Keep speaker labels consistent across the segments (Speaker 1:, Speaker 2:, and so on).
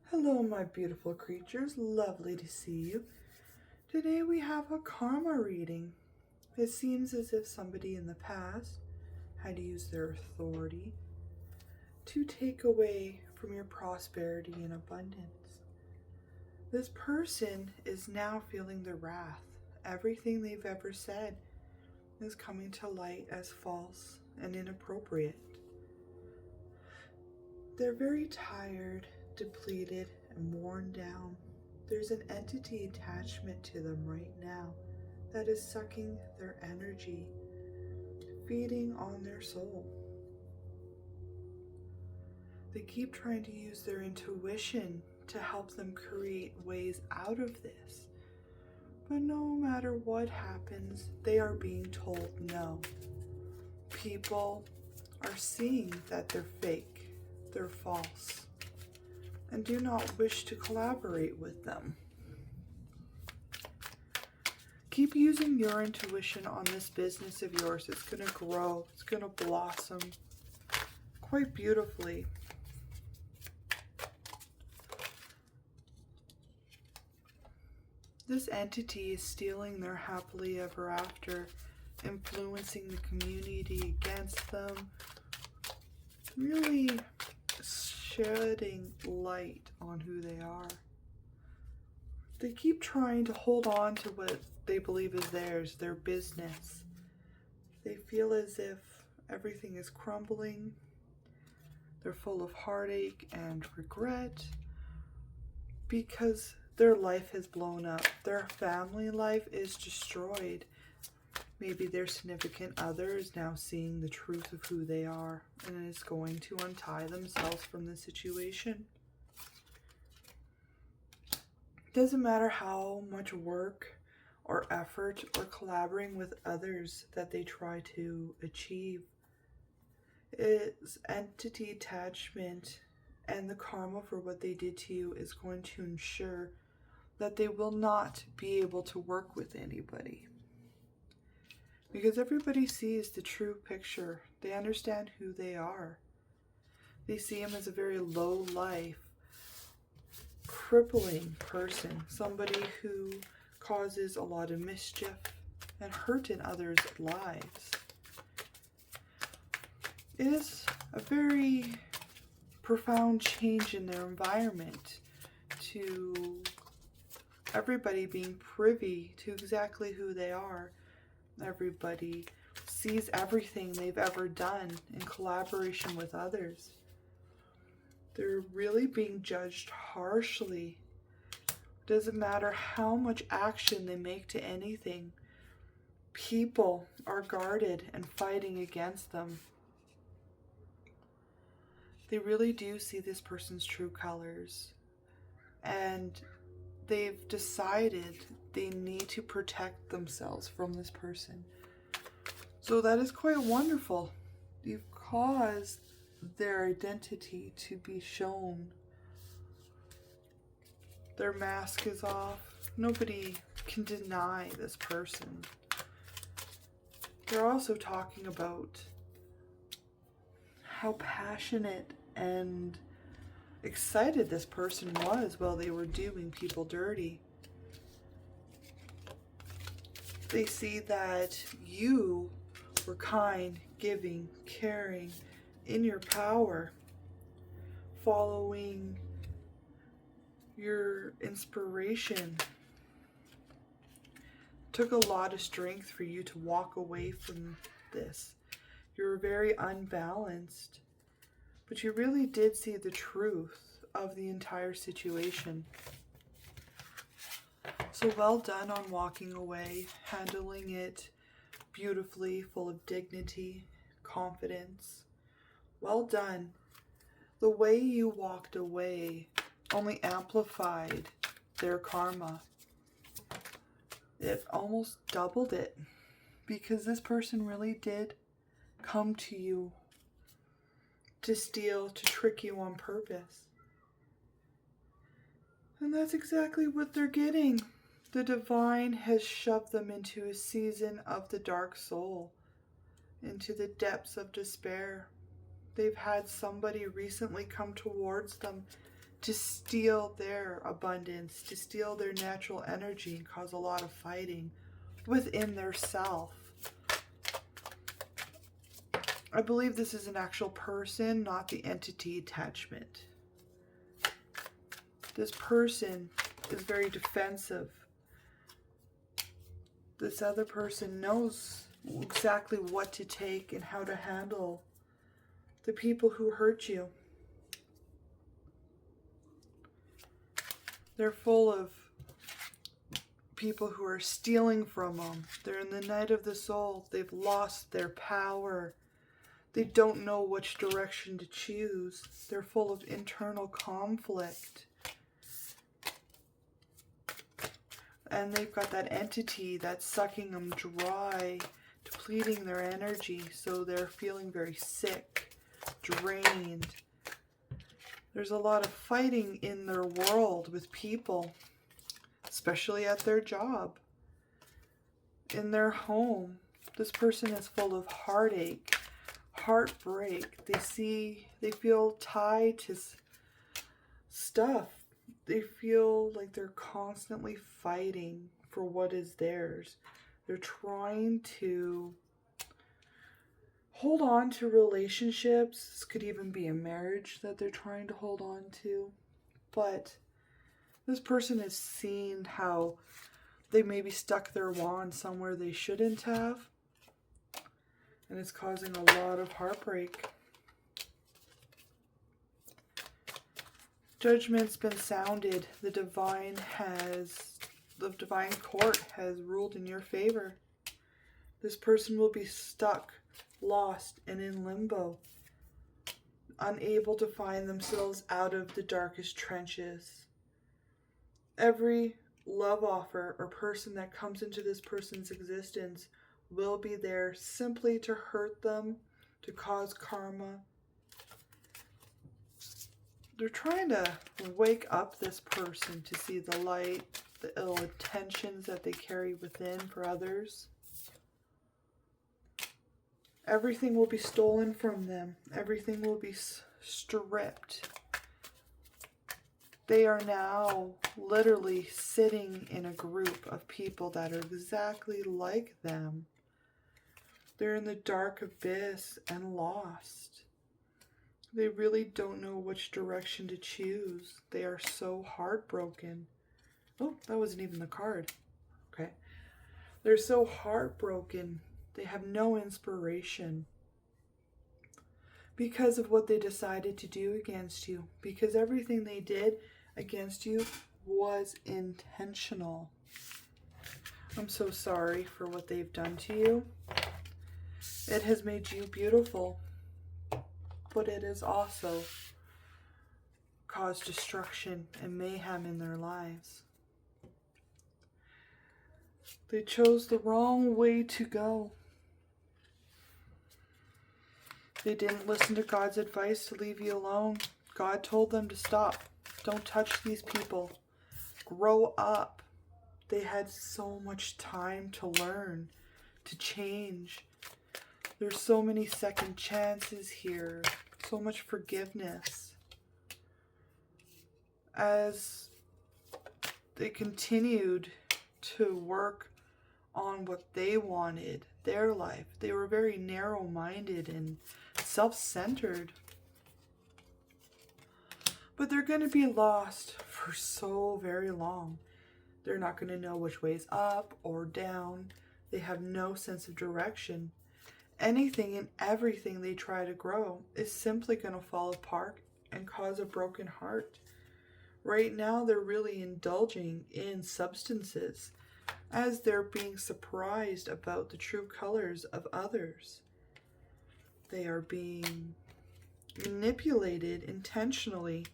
Speaker 1: Hello, my beautiful creatures. Lovely to see you. Today we have a karma reading. It seems as if somebody in the past had used their authority to take away from your prosperity and abundance. This person is now feeling the wrath. Everything they've ever said is coming to light as false and inappropriate. They're very tired, depleted, and worn down. There's an entity attachment to them right now that is sucking their energy, feeding on their soul. They keep trying to use their intuition to help them create ways out of this. But no matter what happens, they are being told no. People are seeing that they're fake, they're false, and do not wish to collaborate with them. Keep using your intuition on this business of yours. It's going to grow, it's going to blossom quite beautifully. This entity is stealing their happily ever after, influencing the community against them, really shedding light on who they are. They keep trying to hold on to what they believe is theirs, their business. They feel as if everything is crumbling. They're full of heartache and regret because their life has blown up. Their family life is destroyed. Maybe their significant other is now seeing the truth of who they are and is going to untie themselves from the situation. Doesn't matter how much work or effort or collaborating with others that they try to achieve. It's entity attachment and the karma for what they did to you is going to ensure that they will not be able to work with anybody. Because everybody sees the true picture. They understand who they are. They see him as a very low life, crippling person, somebody who causes a lot of mischief and hurt in others' lives. It is a very profound change in their environment to everybody being privy to exactly who they are. Everybody sees everything they've ever done in collaboration with others. They're really being judged harshly. Doesn't matter how much action they make to anything. People are guarded and fighting against them. They really do see this person's true colors. And they've decided they need to protect themselves from this person. So that is quite wonderful. You've caused their identity to be shown. Their mask is off. Nobody can deny this person. They're also talking about how passionate and excited this person was while they were doing people dirty. They see that you were kind, giving, caring, in your power, following your inspiration. Took a lot of strength for you to walk away from this. You were very unbalanced, but you really did see the truth of the entire situation. So well done on walking away, handling it beautifully, full of dignity, confidence. Well done. The way you walked away only amplified their karma. It almost doubled it because this person really did come to you to steal, to trick you on purpose. And that's exactly what they're getting. The divine has shoved them into a season of the dark soul, into the depths of despair. They've had somebody recently come towards them to steal their abundance, to steal their natural energy and cause a lot of fighting within their self. I believe this is an actual person, not the entity attachment. This person is very defensive. This other person knows exactly what to take and how to handle the people who hurt you. They're full of people who are stealing from them. They're in the night of the soul. They've lost their power. They don't know which direction to choose. They're full of internal conflict. And they've got that entity that's sucking them dry, depleting their energy, so they're feeling very sick, drained. There's a lot of fighting in their world with people, especially at their job, in their home. This person is full of heartache, heartbreak. They feel tied to stuff. They feel like they're constantly fighting for what is theirs. They're trying to hold on to relationships. This could even be a marriage that they're trying to hold on to. But this person has seen how they maybe stuck their wand somewhere they shouldn't have. And it's causing a lot of heartbreak. Judgment's been sounded. The divine court has ruled in your favor. This person will be stuck, lost, and in limbo, unable to find themselves out of the darkest trenches. Every love offer or person that comes into this person's existence will be there simply to hurt them, to cause karma. They're trying to wake up this person to see the light, the ill intentions that they carry within for others. Everything will be stolen from them. Everything will be stripped. They are now literally sitting in a group of people that are exactly like them. They're in the dark abyss and lost. They really don't know which direction to choose. They are so heartbroken. Oh, that wasn't even the card. Okay. They're so heartbroken. They have no inspiration because of what they decided to do against you. Because everything they did against you was intentional. I'm so sorry for what they've done to you. It has made you beautiful, but it has also caused destruction and mayhem in their lives. They chose the wrong way to go. They didn't listen to God's advice to leave you alone. God told them to stop. Don't touch these people. Grow up. They had so much time to learn, to change. There's so many second chances here. So much forgiveness. As they continued to work on what they wanted, their life, they were very narrow-minded and self-centered. But they're going to be lost for so very long. They're not going to know which way's up or down. They have no sense of direction. Anything and everything they try to grow is simply going to fall apart and cause a broken heart. Right now, they're really indulging in substances as they're being surprised about the true colors of others. They are being manipulated intentionally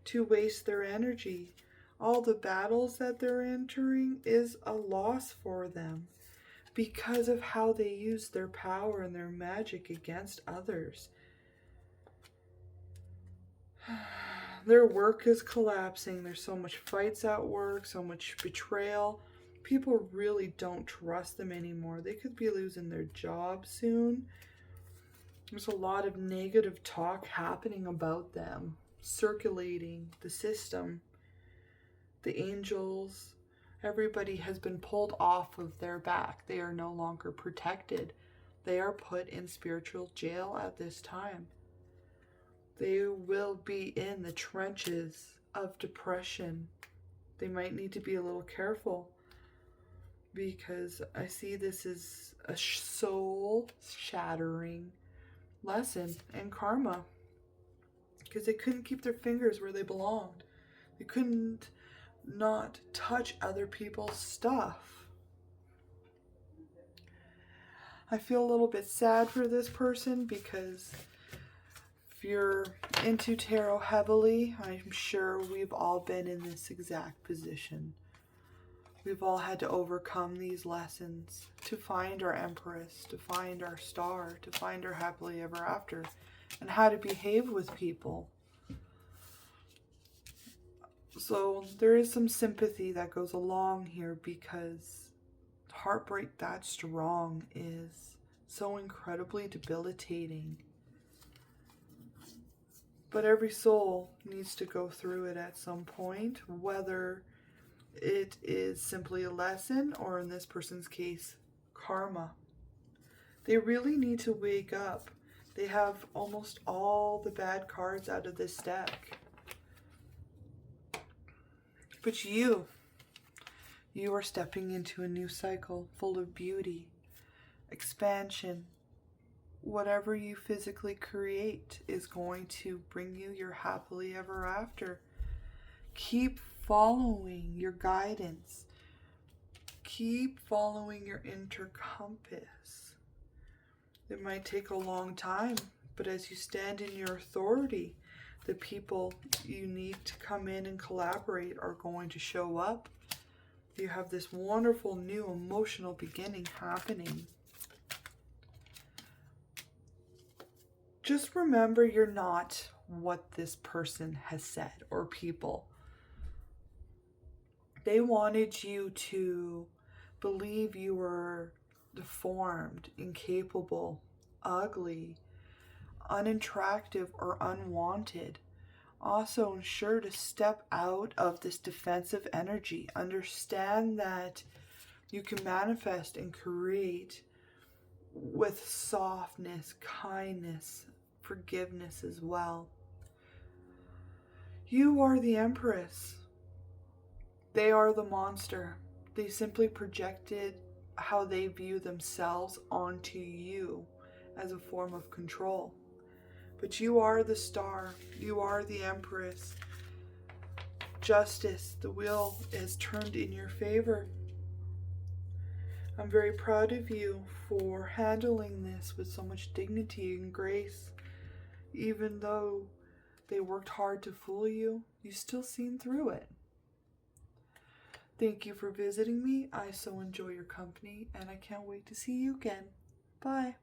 Speaker 1: to waste their energy. All the battles that they're entering is a loss for them because of how they use their power and their magic against others. Their work is collapsing. There's so much fights at work, so much betrayal. People really don't trust them anymore. They could be losing their job soon. There's a lot of negative talk happening about them. circulating the system. The angels, everybody has been pulled off of their back. They are no longer protected. They are put in spiritual jail at this time. They will be in the trenches of depression. They might need to be a little careful, because I see this as a soul-shattering lesson in karma, because they couldn't keep their fingers where they belonged. They couldn't not touch other people's stuff. I feel a little bit sad for this person, because if you're into tarot heavily, I'm sure we've all been in this exact position. We've all had to overcome these lessons to find our Empress, to find our star, to find our happily ever after, and how to behave with people. So there is some sympathy that goes along here, because heartbreak that strong is so incredibly debilitating. But every soul needs to go through it at some point, whether it is simply a lesson, or in this person's case, karma. They really need to wake up. They have almost all the bad cards out of this deck. But you are stepping into a new cycle full of beauty, expansion. Whatever you physically create is going to bring you your happily ever after. Keep following your guidance. Keep following your inner compass. It might take a long time, but as you stand in your authority, the people you need to come in and collaborate are going to show up. You have this wonderful new emotional beginning happening. Just remember, you're not what this person has said, or people. They wanted you to believe you were deformed, incapable, ugly, unattractive, or unwanted. Also, ensure to step out of this defensive energy. Understand that you can manifest and create with softness, kindness, forgiveness as well. You are the Empress. They are the monster. They simply projected how they view themselves onto you as a form of control. But you are the star. You are the Empress. Justice, the wheel is turned in your favor. I'm very proud of you for handling this with so much dignity and grace. Even though they worked hard to fool you, you still seen through it. Thank you for visiting me. I so enjoy your company, and I can't wait to see you again. Bye.